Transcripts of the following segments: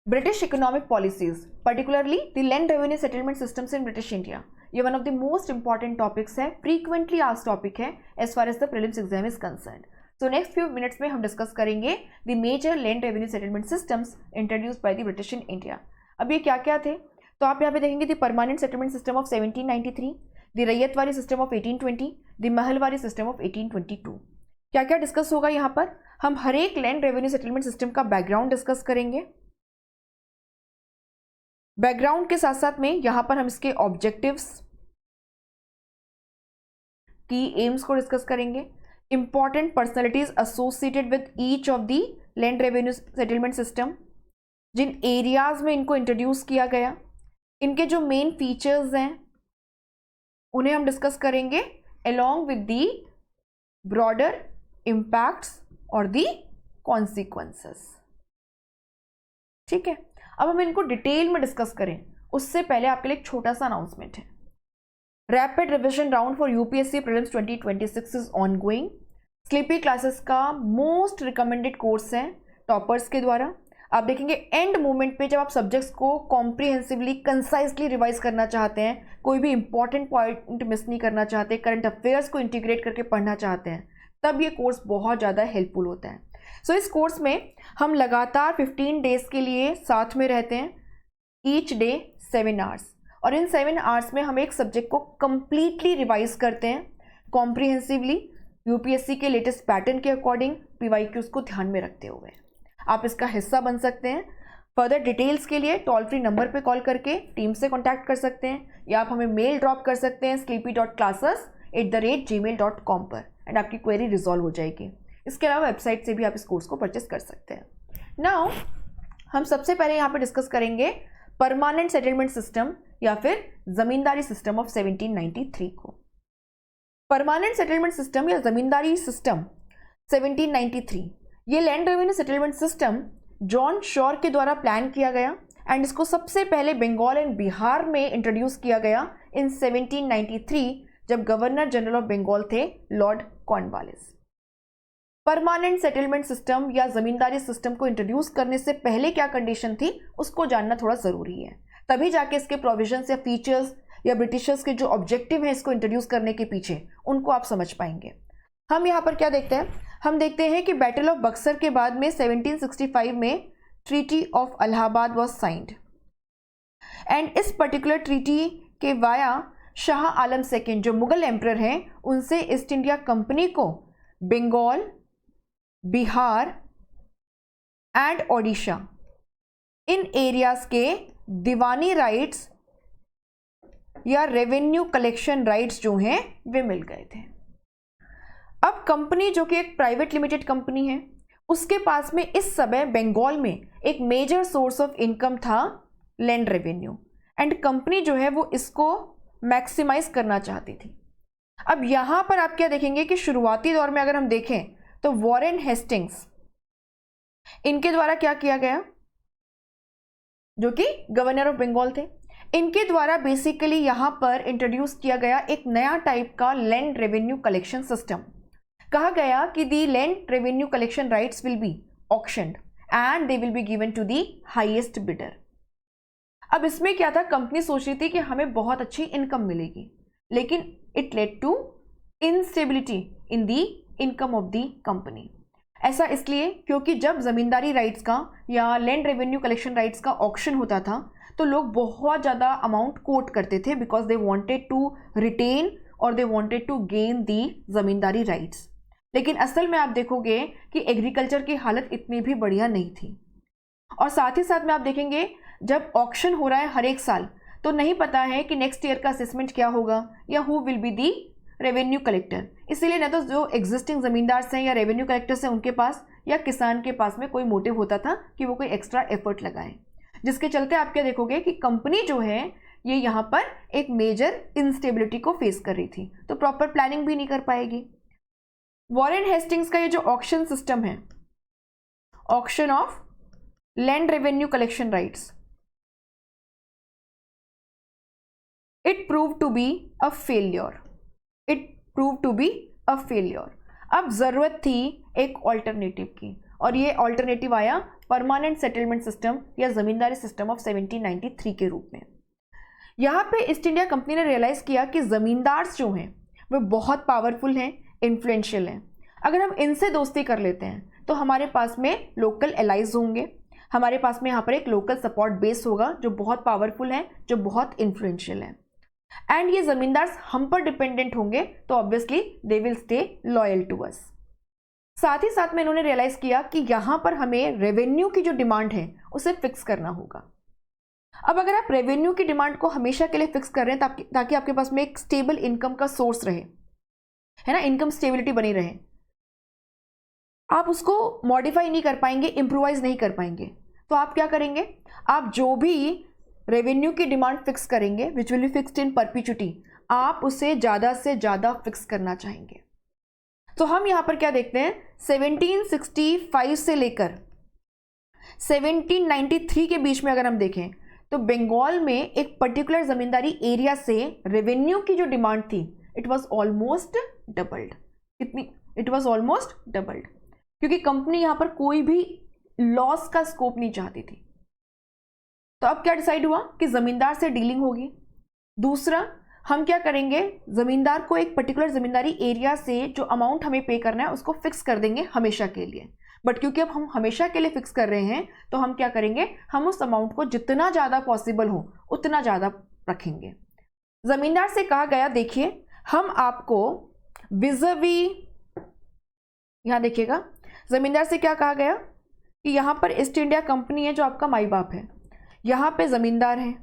British economic policies, particularly the land revenue settlement systems in British India. ये one of the most important topics है, frequently asked topic है as far as the prelims exam is concerned. So next few minutes में हम discuss करेंगे the major land revenue settlement systems introduced by the British in India. अब ये क्या क्या थे? तो आप यहाँ पे देखेंगे the permanent settlement system of 1793, the ryotwari system of 1820, the Mahalwari system of 1822. क्या क्या डिस्कस होगा यहाँ पर? हम हर एक लैंड रेवेन्यू सेटलमेंट सिस्टम का बैकग्राउंड डिस्कस करेंगे. बैकग्राउंड के साथ साथ में यहां पर हम इसके ऑब्जेक्टिव्स, की एम्स को डिस्कस करेंगे. Important personalities associated with each of the land revenue settlement system, जिन एरियाज में इनको इंट्रोड्यूस किया गया, इनके जो मेन फीचर्स हैं उन्हें हम डिस्कस करेंगे along with the broader impacts और द कॉन्सिक्वेंसेस. ठीक है, अब हम इनको डिटेल में डिस्कस करें उससे पहले आपके लिए एक छोटा सा अनाउंसमेंट है. Rapid revision round for UPSC prelims 2026 is ongoing. Sleepy classes का मोस्ट रिकमेंडेड कोर्स है टॉपर्स के द्वारा. आप देखेंगे एंड मोमेंट पे जब आप सब्जेक्ट्स को कॉम्प्रिहेंसिवली कंसाइजली रिवाइज करना चाहते हैं, कोई भी इंपॉर्टेंट पॉइंट मिस नहीं करना चाहते, करंट अफेयर्स को इंटीग्रेट करके पढ़ना चाहते हैं, तब ये कोर्स बहुत ज़्यादा हेल्पफुल होता है. सो इस कोर्स में हम लगातार 15 डेज के लिए साथ में रहते हैं, ईच डे 7 आवर्स, और इन 7 आवर्स में हम एक सब्जेक्ट को कंप्लीटली रिवाइज करते हैं कॉम्प्रिहेंसिवली, यूपीएससी के लेटेस्ट पैटर्न के अकॉर्डिंग, पीवाईक्यूज को ध्यान में रखते हुए. आप इसका हिस्सा बन सकते हैं. फर्दर डिटेल्स के लिए टोल फ्री नंबर पे कॉल करके टीम से कॉन्टैक्ट कर सकते हैं, या आप हमें मेल ड्रॉप कर सकते हैं sleepy.classes@gmail.com पर, एंड आपकी क्वेरी रिजॉल्व हो जाएगी. इसके अलावा वेबसाइट से भी आप इस कोर्स को परचेस कर सकते हैं. नाउ हम सबसे पहले यहाँ पे डिस्कस करेंगे परमानेंट सेटलमेंट सिस्टम या फिर जमींदारी सिस्टम ऑफ 1793 को. परमानेंट सेटलमेंट सिस्टम या जमींदारी सिस्टम 1793, ये land revenue settlement system John sure के द्वारा प्लान किया गया, एंड इसको सबसे पहले बंगाल एंड बिहार में इंट्रोड्यूस किया गया इन 1793 जब गवर्नर जनरल ऑफ बंगाल थे Lord Cornwallis. Permanent settlement system या जमींदारी सिस्टम को इंट्रोड्यूस करने से पहले क्या कंडीशन थी उसको जानना थोड़ा जरूरी है, तभी जाके इसके प्रोविजंस या फीचर्स या ब्रिटिशर्स के जो ऑब्जेक्टिव हैं इसको इंट्रोड्यूस करने के पीछे, उनको आप समझ पाएंगे. हम यहाँ पर क्या देखते हैं? हम देखते हैं कि बैटल ऑफ बक्सर के बाद में 1765 में treaty of Allahabad was signed, and इस पर्टिकुलर ट्रीटी के वाया शाह आलम सेकेंड जो मुगल एम्परर हैं उनसे ईस्ट इंडिया कंपनी को बंगाल, बिहार एंड ओडिशा इन एरियाज के दीवानी राइट्स या रेवेन्यू कलेक्शन राइट्स जो हैं वे मिल गए थे. अब कंपनी जो कि एक प्राइवेट लिमिटेड कंपनी है, उसके पास में इस समय बंगाल में एक मेजर सोर्स ऑफ इनकम था लैंड रेवेन्यू, एंड कंपनी जो है वो इसको मैक्सिमाइज करना चाहती थी. अब यहां पर आप क्या देखेंगे कि शुरुआती दौर में अगर हम देखें तो वॉरेन हेस्टिंग्स, इनके द्वारा क्या किया गया, जो कि गवर्नर ऑफ बंगाल थे, इनके द्वारा बेसिकली यहां पर इंट्रोड्यूस किया गया एक नया टाइप का लैंड रेवेन्यू कलेक्शन सिस्टम. कहा गया कि the land revenue collection rights will be auctioned and they will be given to the highest bidder. अब इसमें क्या था, कंपनी सोच रही थी कि हमें बहुत अच्छी इनकम मिलेगी, लेकिन it led to instability in the income of the company. ऐसा इसलिए क्योंकि जब जमींदारी राइट्स का या लैंड रेवेन्यू कलेक्शन राइट्स का ऑक्शन होता था तो लोग बहुत ज़्यादा अमाउंट कोट करते थे, because they wanted to retain और they wanted to gain the zamindari rights. लेकिन असल में आप देखोगे कि एग्रीकल्चर की हालत इतनी भी बढ़िया नहीं थी, और साथ ही साथ में आप देखेंगे जब ऑक्शन हो रहा है हर एक साल तो नहीं पता है कि नेक्स्ट ईयर का असेसमेंट क्या होगा या who will be the revenue collector. इसीलिए ना तो जो एग्जिस्टिंग जमींदार हैं या रेवेन्यू कलेक्टर्स हैं उनके पास या किसान के पास में कोई मोटिव होता था कि वो कोई एक्स्ट्रा एफर्ट लगाए, जिसके चलते आप क्या देखोगे कि कंपनी जो है ये यहाँ पर एक मेजर इंस्टेबिलिटी को फेस कर रही थी, तो प्रॉपर प्लानिंग भी नहीं कर पाएगी. वॉरेन हेस्टिंग्स का ये जो ऑक्शन सिस्टम है, auction of land revenue collection rights, it prove to be a failure. It prove to be a failure. अब जरूरत थी एक ऑल्टरनेटिव की, और ये ऑल्टरनेटिव आया परमानेंट सेटलमेंट सिस्टम या जमींदारी सिस्टम ऑफ 1793 के रूप में। यहाँ पे ईस्ट इंडिया कंपनी ने रियलाइज किया कि जमींदार जो हैं वो बहुत पावरफुल हैं, इन्फ्लुएंशियल हैं। अगर हम इनसे दोस्ती कर लेते हैं तो हमारे पास में लोकल एलाइज होंगे, हमारे पास में यहाँ पर एक लोकल सपोर्ट बेस होगा जो बहुत पावरफुल है, जो बहुत इन्फ्लुएंशियल है, एंड ये जमींदार हम पर डिपेंडेंट होंगे तो obviously they will stay loyal to us. साथ ही साथ में इन्होंने रियलाइज किया कि यहाँ पर हमें रेवेन्यू की जो डिमांड है उसे फिक्स करना होगा। अब अगर आप रेवेन्यू की डिमांड को हमेशा के लिए फिक्स कर रहे हैं ताकि आपके पास में एक स्टेबल इनकम का सोर्स रहे, है ना, इनकम स्टेबिलिटी बनी रहे, आप उसको मॉडिफाई नहीं कर पाएंगे, इंप्रूवाइज नहीं कर पाएंगे, तो आप क्या करेंगे, आप जो भी रेवेन्यू की डिमांड फिक्स करेंगे which will be fixed in perpetuity, आप उसे ज़्यादा से ज़्यादा फिक्स करना चाहेंगे। तो हम यहाँ पर क्या देखते हैं, 1765 से लेकर 1793 के बीच में अगर हम देखें तो बंगाल में एक पर्टिकुलर जमींदारी एरिया से रेवेन्यू की जो डिमांड थी इट वाज ऑलमोस्ट डबल्ड। कितनी? इट वाज ऑलमोस्ट डबल्ड, क्योंकि कंपनी यहाँ पर कोई भी लॉस का स्कोप नहीं चाहती थी। तो अब क्या डिसाइड हुआ कि जमींदार से डीलिंग होगी। दूसरा, हम क्या करेंगे, जमींदार को एक पर्टिकुलर जमींदारी एरिया से जो अमाउंट हमें पे करना है उसको फिक्स कर देंगे हमेशा के लिए। बट क्योंकि अब हम हमेशा के लिए फिक्स कर रहे हैं तो हम क्या करेंगे, हम उस अमाउंट को जितना ज़्यादा पॉसिबल हो उतना ज़्यादा रखेंगे। जमींदार से कहा गया, देखिए हम आपको विज़वी, यहाँ देखिएगा, जमींदार से क्या कहा गया कि यहाँ पर ईस्ट इंडिया कंपनी है जो आपका माई बाप है, यहाँ पे जमींदार है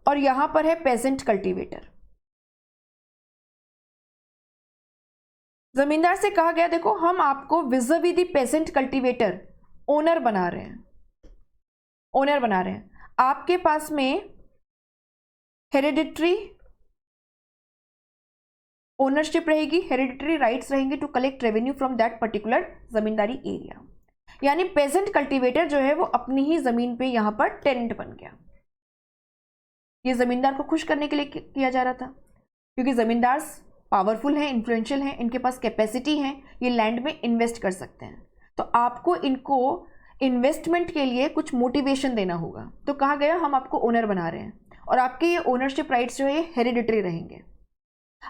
और यहाँ पर है पेजेंट कल्टीवेटर। जमींदार से कहा गया, देखो हम आपको विज़वी दी पेजेंट कल्टीवेटर ओनर बना रहे हैं, ओनर बना रहे हैं। आपके पास में हेरिडिटरी ओनरशिप रहेगी, हेरिडिटरी राइट्स रहेंगे to collect revenue from that particular zamindari area. यानी पेजेंट कल्टीवेटर जो है वो अपनी ही जमीन पे यहां पर टेनेंट बन गया। ये जमींदार को खुश करने के लिए किया जा रहा था, क्योंकि जमींदार पावरफुल हैं, इन्फ्लुएंशियल हैं, इनके पास कैपेसिटी है, ये लैंड में इन्वेस्ट कर सकते हैं। तो आपको इनको इन्वेस्टमेंट के लिए कुछ मोटिवेशन देना होगा। तो कहा गया हम आपको ओनर बना रहे हैं और आपके ये ओनरशिप राइट्स जो है हेरिडिटरी रहेंगे।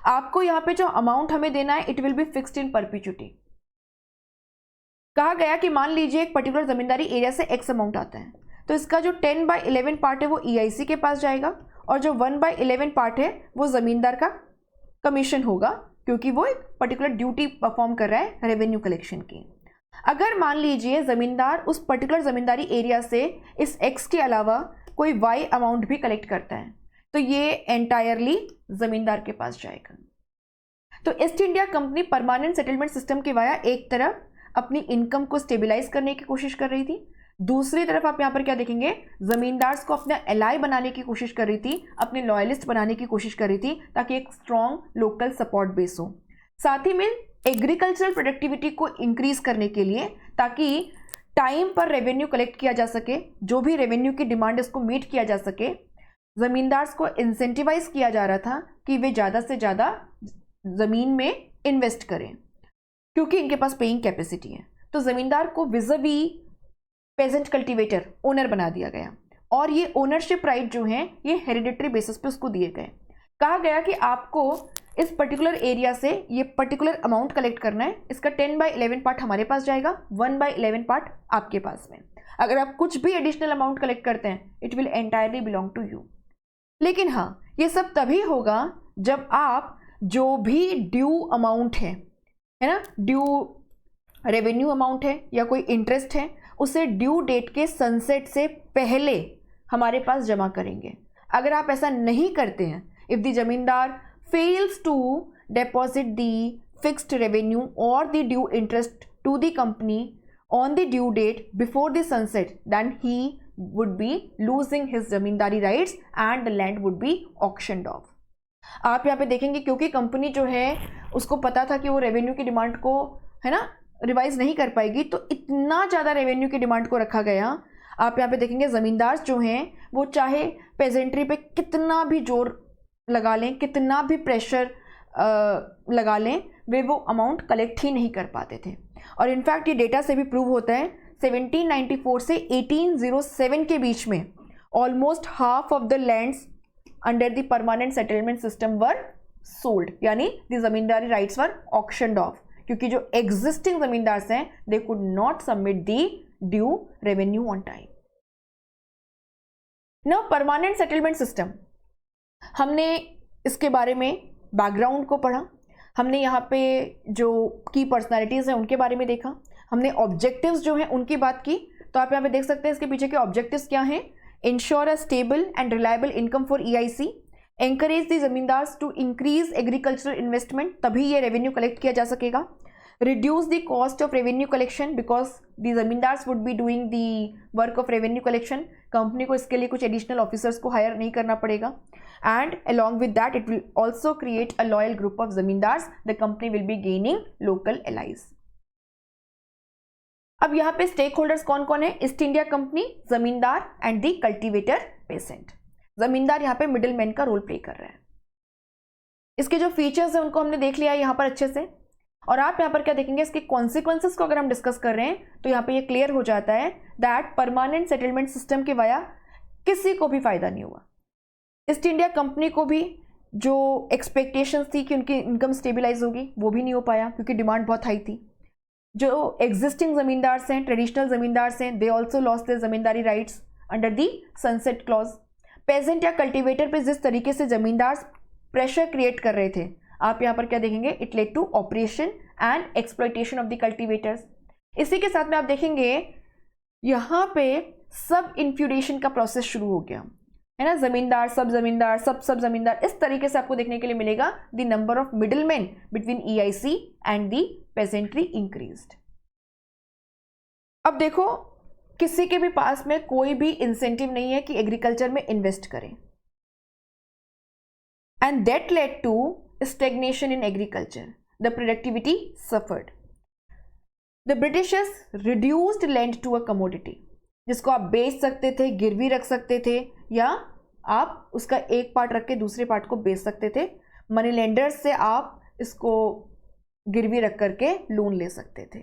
आपको यहाँ पे जो अमाउंट हमें देना है it will be fixed in perpetuity. कहा गया कि मान लीजिए एक पर्टिकुलर जमींदारी एरिया से एक्स अमाउंट आता है तो इसका जो 10/11 पार्ट है वो EIC के पास जाएगा और जो 1/11 पार्ट है वो जमींदार का कमीशन होगा, क्योंकि वो एक पर्टिकुलर ड्यूटी परफॉर्म कर रहा है रेवेन्यू कलेक्शन की। अगर मान लीजिए जमींदार उस पर्टिकुलर जमींदारी एरिया से इस एक्स के अलावा कोई वाई अमाउंट भी कलेक्ट करता है तो ये एंटायरली जमींदार के पास जाएगा। तो east India company permanent settlement system के वाया एक तरफ अपनी इनकम को स्टेबलाइज करने की कोशिश कर रही थी, दूसरी तरफ आप यहाँ पर क्या देखेंगे, जमींदार्स को अपना एलाई बनाने की कोशिश कर रही थी, अपने लॉयलिस्ट बनाने की कोशिश कर रही थी ताकि एक स्ट्रॉन्ग लोकल सपोर्ट बेस हो। साथ ही में एग्रीकल्चरल प्रोडक्टिविटी को इंक्रीज करने के लिए ताकि टाइम पर रेवेन्यू कलेक्ट किया जा सके, जो भी रेवेन्यू की डिमांड है उसको मीट किया जा सके, जमींदार्स को इंसेंटिवाइज किया जा रहा था कि वे ज़्यादा से ज़्यादा ज़मीन में इन्वेस्ट करें क्योंकि इनके पास पेइंग कैपेसिटी है। तो ज़मींदार को विज़वी पेजेंट कल्टीवेटर ओनर बना दिया गया और ये ओनरशिप राइट जो हैं ये हेरिडिटरी बेसिस पे उसको दिए गए। कहा गया कि आपको इस पर्टिकुलर एरिया से ये पर्टिकुलर अमाउंट कलेक्ट करना है, इसका 10/11 पार्ट हमारे पास जाएगा, 1/11 पार्ट आपके पास में। अगर आप कुछ भी एडिशनल अमाउंट कलेक्ट करते हैं it will entirely belong to you. लेकिन हाँ, ये सब तभी होगा जब आप जो भी ड्यू अमाउंट है ना, ड्यू रेवेन्यू अमाउंट है या कोई इंटरेस्ट है, उसे ड्यू डेट के सनसेट से पहले हमारे पास जमा करेंगे। अगर आप ऐसा नहीं करते हैं, if the zamindar fails to deposit the fixed revenue और the due interest to the company on the due date before the sunset, then he would be losing his zamindari rights and the land would be auctioned off। आप यहाँ पे देखेंगे क्योंकि company जो है उसको पता था कि वो रेवेन्यू की डिमांड को, है ना, रिवाइज नहीं कर पाएगी, तो इतना ज़्यादा रेवेन्यू की डिमांड को रखा गया। आप यहाँ पे देखेंगे ज़मींदार जो हैं वो चाहे पेजेंट्री पे कितना भी जोर लगा लें, कितना भी प्रेशर लगा लें, वे वो अमाउंट कलेक्ट ही नहीं कर पाते थे। और इनफैक्ट ये डेटा से भी प्रूव होता है 1794 से 1807 के बीच में almost half of the lands under the permanent settlement system were sold, यानी the zamindari rights were auctioned off, क्योंकि जो एग्जिस्टिंग जमींदार हैं they could not submit the due revenue on time. Now permanent settlement system, हमने इसके बारे में background को पढ़ा, हमने यहाँ पे जो की पर्सनालिटीज़ हैं उनके बारे में देखा, हमने ऑब्जेक्टिव्स जो हैं उनकी बात की। तो आप यहाँ पे देख सकते हैं इसके पीछे के ऑब्जेक्टिव्स क्या हैं। Ensure a stable and reliable income for EIC, encourage the zamindars to increase agricultural investment, तभी ये रेवेन्यू कलेक्ट किया जा सकेगा। Reduce the cost of revenue collection because the zamindars would be doing the work of revenue collection, company को इसके लिए कुछ additional officers को हायर नहीं करना पड़ेगा। And along with that it will also create a loyal group of zamindars, the company will be gaining local allies। अब यहाँ पे स्टेक होल्डर्स कौन कौन है, ईस्ट इंडिया कंपनी, जमींदार एंड दी कल्टीवेटर पेसेंट। जमींदार यहाँ पे मिडिल मैन का रोल प्ले कर रहा है। इसके जो फीचर्स है उनको हमने देख लिया है यहाँ पर अच्छे से। और आप यहाँ पर क्या देखेंगे, इसके कॉन्सिक्वेंसेस को अगर हम डिस्कस कर रहे हैं तो यहाँ पे ये क्लियर हो जाता है दैट परमानेंट सेटलमेंट सिस्टम के वाया किसी को भी फायदा नहीं हुआ। ईस्ट इंडिया कंपनी को भी जो एक्सपेक्टेशंस थी कि उनकी इनकम स्टेबलाइज होगी वो भी नहीं हो पाया क्योंकि डिमांड बहुत हाई थी। जो एग्जिस्टिंग जमींदार्स हैं, ट्रेडिशनल जमींदार्स हैं, they also lost their zamindari rights under the sunset clause. Peasant या कल्टीवेटर पे जिस तरीके से जमींदार प्रेशर क्रिएट कर रहे थे, आप यहाँ पर क्या देखेंगे, it led to operation and exploitation of the cultivators. इसी के साथ में आप देखेंगे यहाँ पे सब इन्फ्यूडेशन का प्रोसेस शुरू हो गया, है ना। जमींदार, सब जमींदार, सब जमींदार, इस तरीके से आपको देखने के लिए मिलेगा। The number of middle man between EIC and the pageantry increased. अब देखो, किसी के भी पास में कोई भी इंसेंटिव नहीं है कि एग्रीकल्चर में इन्वेस्ट करें, and that led to stagnation in agriculture, the productivity suffered. The Britishers reduced land to a commodity, जिसको आप बेच सकते थे, गिरवी रख सकते थे, या आप उसका एक पार्ट रख के दूसरे पार्ट को बेच सकते थे। मनी लेंडर्स से आप इसको गिरवी रख करके लोन ले सकते थे।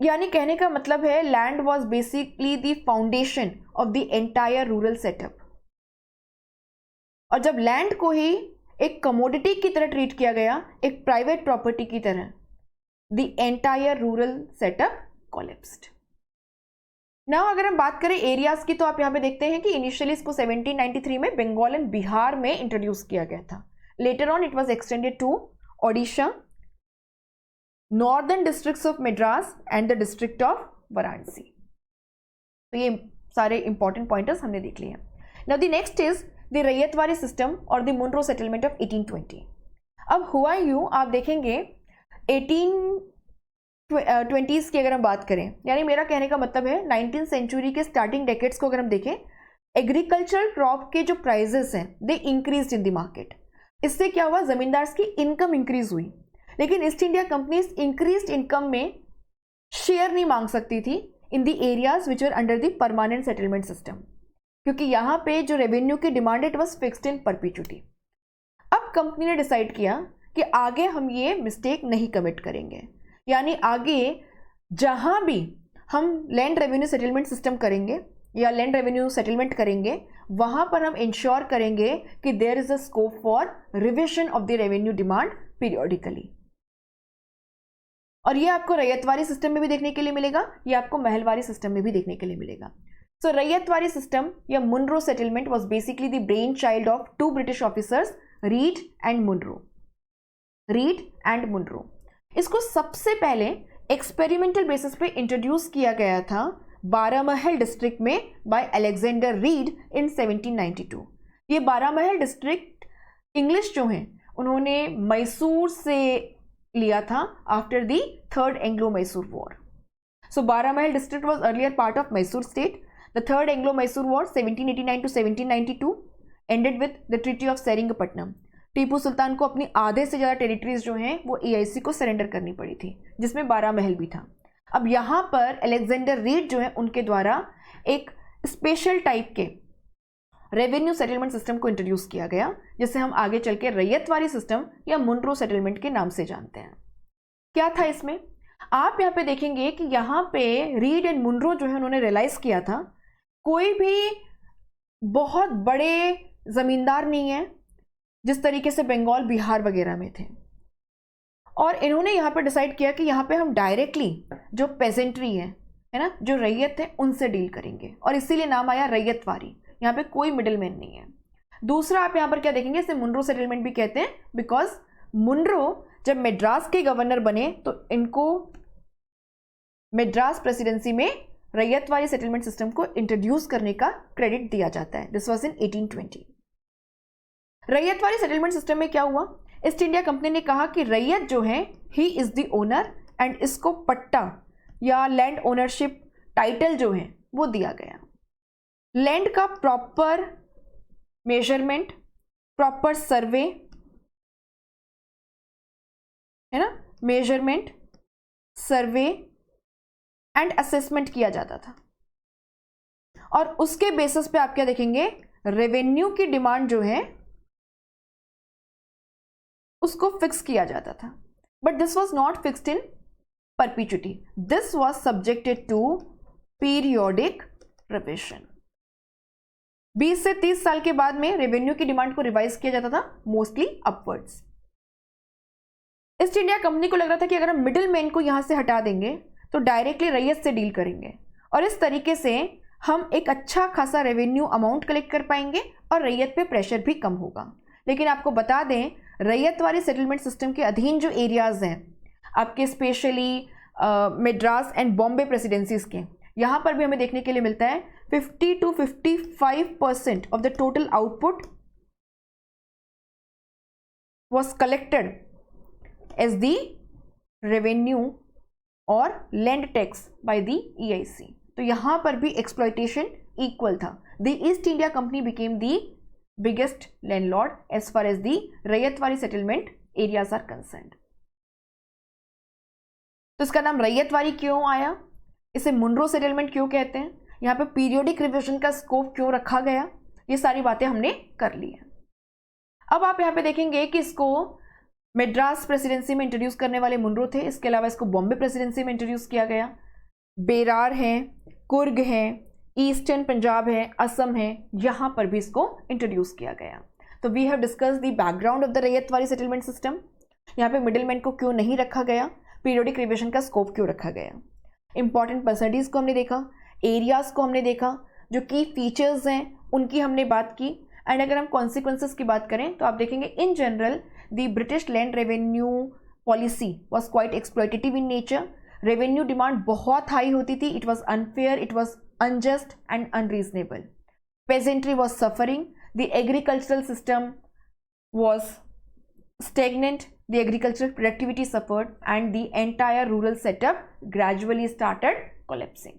यानी कहने का मतलब है land was basically the foundation of the entire rural setup. और जब लैंड को ही एक कमोडिटी की तरह ट्रीट किया गया, एक प्राइवेट प्रॉपर्टी की तरह, the entire rural setup collapsed. Now अगर हम बात करें एरियाज की, तो आप यहाँ पे देखते हैं कि इनिशियली इसको 1793 में बंगाल एंड बिहार में इंट्रोड्यूस किया गया था। Later on it was extended to Odisha, northern districts of Madras and the district of Varanasi. तो ये सारे इंपॉर्टेंट पॉइंटर्स हमने देख लिए हैं। Now the next is the ryotwari system और द मुनरो सेटलमेंट ऑफ 1820। अब हुआ यूं, आप देखेंगे 1820s की अगर हम बात करें, यानी मेरा कहने का मतलब है 19th सेंचुरी के स्टार्टिंग डेकेड्स को अगर हम देखें, एग्रीकल्चरल क्रॉप के जो प्राइजेस हैं they increase in the market. इससे क्या हुआ, जमींदार्स की इनकम इंक्रीज हुई, लेकिन ईस्ट इंडिया कंपनी इस इंक्रीज्ड इनकम में शेयर नहीं मांग सकती थी in the areas which are under the permanent settlement system, क्योंकि यहाँ पे जो रेवेन्यू की demand it was fixed in perpetuity. अब कंपनी ने डिसाइड किया कि आगे हम ये मिस्टेक नहीं कमिट करेंगे, यानी आगे जहाँ भी हम लैंड रेवेन्यू सेटलमेंट सिस्टम करेंगे या लैंड रेवेन्यू सेटलमेंट करेंगे, वहाँ पर हम इंश्योर करेंगे कि there is a scope for revision of the revenue demand periodically. और ये आपको रैयतवारी सिस्टम में भी देखने के लिए मिलेगा, ये आपको महलवारी सिस्टम में भी देखने के लिए मिलेगा। सो रैयतवारी सिस्टम या Munro settlement was basically the brain child of two British officers, Read and Munro. इसको सबसे पहले एक्सपेरिमेंटल बेसिस पे इंट्रोड्यूस किया गया था बारामहल डिस्ट्रिक्ट में बाय अलेक्जेंडर रीड इन 1792। ये बारामहल डिस्ट्रिक्ट इंग्लिश जो हैं उन्होंने मैसूर से लिया था after the third Anglo Mysore war. So Baramahal district was earlier part of Mysore state. The third Anglo Mysore war 1789 to 1792 ended with the treaty of Seringapatam. Tipu Sultan को अपनी आधे से ज़्यादा टेरिटरीज जो हैं वो EIC को सरेंडर करनी पड़ी थी, जिसमें बारामहल भी था। अब यहाँ पर अलेक्जेंडर रीड जो है उनके द्वारा एक स्पेशल टाइप के रेवेन्यू सेटलमेंट सिस्टम को इंट्रोड्यूस किया गया, जिसे हम आगे चल के रैयतवारी सिस्टम या मुनरो सेटलमेंट के नाम से जानते हैं। क्या था इसमें? आप यहाँ पे देखेंगे कि यहाँ पे रीड एंड मुनरो जो है उन्होंने रियलाइज किया था कोई भी बहुत बड़े जमींदार नहीं है जिस तरीके से बंगाल बिहार वगैरह में थे, और इन्होंने यहाँ पे डिसाइड किया कि यहाँ पे हम डायरेक्टली जो पेजेंट्री है ना, जो रैयत है, उनसे डील करेंगे, और इसीलिए नाम आया रैयतवारी। यहाँ पे कोई मिडिलमैन नहीं है। दूसरा आप यहाँ पर क्या देखेंगे, इसे मुनरो सेटलमेंट भी कहते हैं, बिकॉज मुनरो जब मद्रास के गवर्नर बने तो इनको मद्रास प्रेसिडेंसी में रैयतवारी सेटलमेंट सिस्टम को इंट्रोड्यूस करने का क्रेडिट दिया जाता है। This was in 1820। Ryotwari settlement system में क्या हुआ, ईस्ट इंडिया कंपनी ने कहा कि रैयत जो है he is the owner, and इसको पट्टा या लैंड ओनरशिप टाइटल जो है वो दिया गया। लैंड का प्रॉपर मेजरमेंट, प्रॉपर सर्वे है ना, मेजरमेंट, सर्वे एंड असेसमेंट किया जाता था, और उसके बेसिस पे आप क्या देखेंगे, रेवेन्यू की डिमांड जो है उसको फिक्स किया जाता था। But this was not fixed in perpetuity, this was subjected to periodic revision. 20 से 30 साल के बाद में रेवेन्यू की डिमांड को रिवाइज किया जाता था, mostly upwards. East India Company को लग रहा था कि अगर हम मिडिल मैन को यहां से हटा देंगे तो डायरेक्टली रैयत से डील करेंगे, और इस तरीके से हम एक अच्छा खासा रेवेन्यू अमाउंट कलेक्ट कर पाएंगे और रैयत पे प्रेशर भी कम होगा। लेकिन आपको बता दें, रैयतवारी सेटलमेंट सिस्टम के अधीन जो एरियाज हैं आपके, specially Madras and Bombay presidencies के, यहाँ पर भी हमें देखने के लिए मिलता है 50 to 55% of the total output was collected as the revenue और land tax by the EIC। तो यहां पर भी एक्सप्लॉयटेशन इक्वल था। The East India company became the biggest landlord as far as the ryotwari settlement areas are concerned. तो इसका नाम रैयतवारी क्यों आया, इसे मुनरो सेटलमेंट क्यों कहते हैं, यहाँ पे पीरियोडिक रिविजन का स्कोप क्यों रखा गया, ये सारी बातें हमने कर ली है। अब आप यहाँ पे देखेंगे कि इसको मद्रास प्रेसिडेंसी में इंट्रोड्यूस करने वाले मुनरो थे, इसके अलावा इसको बॉम्बे प्रेसिडेंसी में इंट्रोड्यूस किया गया। बेरार है, कुर्ग है, ईस्टर्न पंजाब है, असम है, यहाँ पर भी इसको इंट्रोड्यूस किया गया। तो we have discuss the background of the ryotwari settlement system. यहाँ पे मिडिलमैन को क्यों नहीं रखा गया, पीरियोडिक रिविजन का स्कोप क्यों रखा गया, इंपॉर्टेंट पर्सनैलिटीज को हमने देखा, एरियाज को हमने देखा, जो की फीचर्स हैं उनकी हमने बात की, एंड अगर हम कॉन्सिक्वेंसेस की बात करें तो आप देखेंगे in general the British land revenue policy was quite exploitative in nature. Revenue demand बहुत हाई होती थी, it was unfair, it was unjust and unreasonable. Pageantry was suffering, the agricultural system was stagnant, the agricultural productivity suffered, and the entire rural setup gradually started collapsing.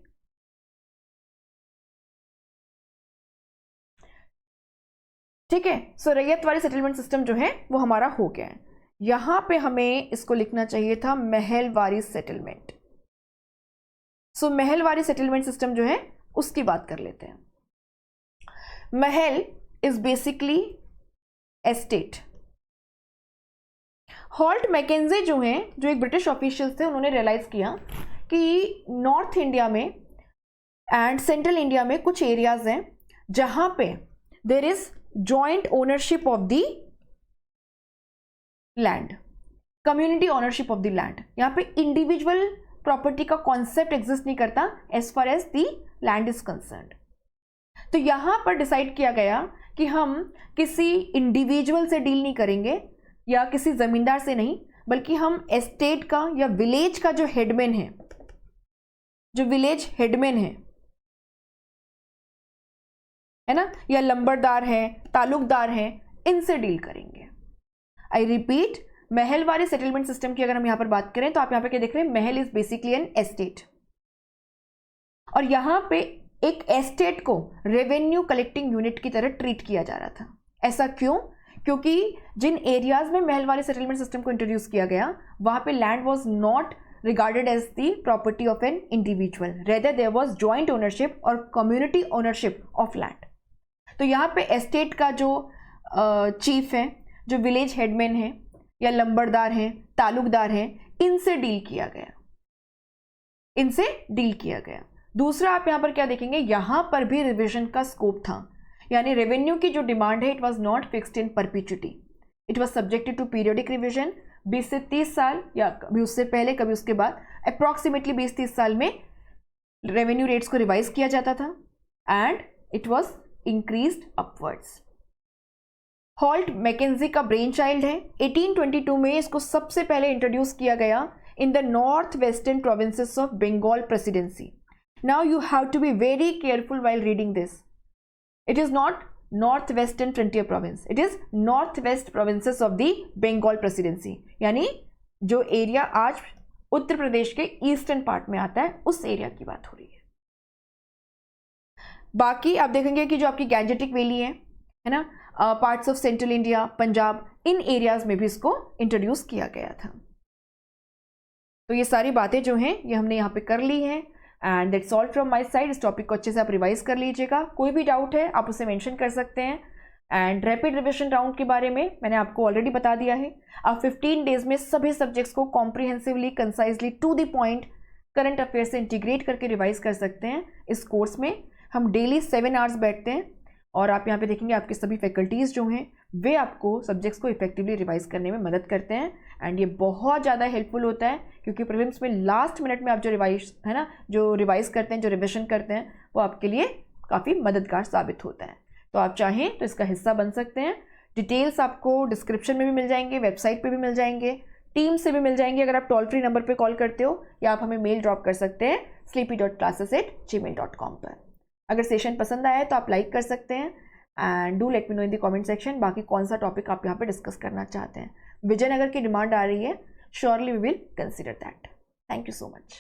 ठीक है, सो ryotwari settlement system जो है वो हमारा हो गया है। यहां पे हमें इसको लिखना चाहिए था महलवारी सेटलमेंट। सो महलवारी सेटलमेंट सिस्टम जो है उसकी बात कर लेते हैं। महल इज बेसिकली एस्टेट। हॉल्ट मैकेंजे जो हैं, जो एक ब्रिटिश ऑफिशियल थे, उन्होंने रियलाइज किया कि नॉर्थ इंडिया में एंड सेंट्रल इंडिया में कुछ एरियाज हैं जहां पे there is joint ownership of the land, community ownership of the land. यहाँ पे इंडिविजुअल प्रॉपर्टी का कॉन्सेप्ट एग्जिस्ट नहीं करता as far as the land is concerned. तो यहां पर डिसाइड किया गया कि हम किसी इंडिविजुअल से डील नहीं करेंगे या किसी जमींदार से नहीं, बल्कि हम एस्टेट का या विलेज का जो हेडमैन है, जो विलेज हेडमैन है ना, या लंबरदार है, तालुकदार है, इनसे डील करेंगे। I repeat, Mahalwari settlement system की अगर हम यहां पर बात करें तो आप यहां पर क्या देख रहे हैं, महल इज बेसिकली एन एस्टेट, और यहां पे एक एस्टेट को रेवेन्यू कलेक्टिंग यूनिट की तरह ट्रीट किया जा रहा था। ऐसा क्यों? क्योंकि जिन एरियाज में महलवारी सेटलमेंट सिस्टम को इंट्रोड्यूस किया गया वहां पे land was not regarded as the property of an individual, rather there was joint ownership or community ownership of land. तो यहाँ पे एस्टेट का जो चीफ है, जो विलेज हेडमैन है या लंबरदार हैं, तालुकदार हैं, इनसे डील किया गया। दूसरा आप यहाँ पर क्या देखेंगे, यहाँ पर भी रिविजन का स्कोप था, यानी रेवेन्यू की जो डिमांड है it was not fixed in perpetuity, it was subjected to periodic revision. 20 से 30 साल या कभी उससे पहले कभी उसके बाद अप्रॉक्सीमेटली 20-30 साल में रेवेन्यू रेट्स को रिवाइज किया जाता था and it was increased upwards. Holt Mackenzie का ब्रेन चाइल्ड है। 1822 में इसको सबसे पहले इंट्रोड्यूस किया गया in the north western provinces of Bengal presidency. Now you have to be very careful while reading this. It is not north western frontier province, it is north west provinces of the Bengal presidency, यानी जो area आज उत्तर प्रदेश के eastern part में आता है उस area की बात हो रही है। बाकी आप देखेंगे कि जो आपकी गैंजेटिक वैली है ना, parts of central India, Punjab, in areas में भी इसको इंट्रोड्यूस किया गया था। तो ये सारी बातें जो हैं ये हमने यहाँ पे कर ली हैं and that's all from my side. इस टॉपिक को अच्छे से आप रिवाइज कर लीजिएगा, कोई भी डाउट है आप उसे मेंशन कर सकते हैं। एंड रैपिड रिविजन राउंड के बारे में मैंने आपको ऑलरेडी बता दिया है, आप 15 डेज में सभी सब्जेक्ट्स को comprehensively, concisely, to the point current affair से इंटीग्रेट करके रिवाइज कर सकते हैं। इस कोर्स में हम डेली 7 आवर्स बैठते हैं और आप यहाँ पे देखेंगे आपके सभी फैकल्टीज़ जो हैं वे आपको सब्जेक्ट्स को इफेक्टिवली रिवाइज करने में मदद करते हैं एंड ये बहुत ज़्यादा हेल्पफुल होता है क्योंकि प्रीलिम्स में लास्ट मिनट में आप जो रिवाइज है ना, जो रिवाइज करते हैं, जो रिविजन करते हैं, वो आपके लिए काफ़ी मददगार साबित होता है। तो आप चाहें तो इसका हिस्सा बन सकते हैं। डिटेल्स आपको डिस्क्रिप्शन में भी मिल जाएंगे, वेबसाइट पर भी मिल जाएंगे, टीम से भी मिल जाएंगे अगर आप टोल फ्री नंबर पर कॉल करते हो, या आप हमें मेल ड्रॉप कर सकते हैं sleepy.classes@gmail.com पर। अगर सेशन पसंद आया है तो आप लाइक कर सकते हैं and do let me know in the comment section बाकी कौन सा टॉपिक आप यहाँ पे डिस्कस करना चाहते हैं। विजयनगर की डिमांड आ रही है, surely we will consider that. Thank you so much.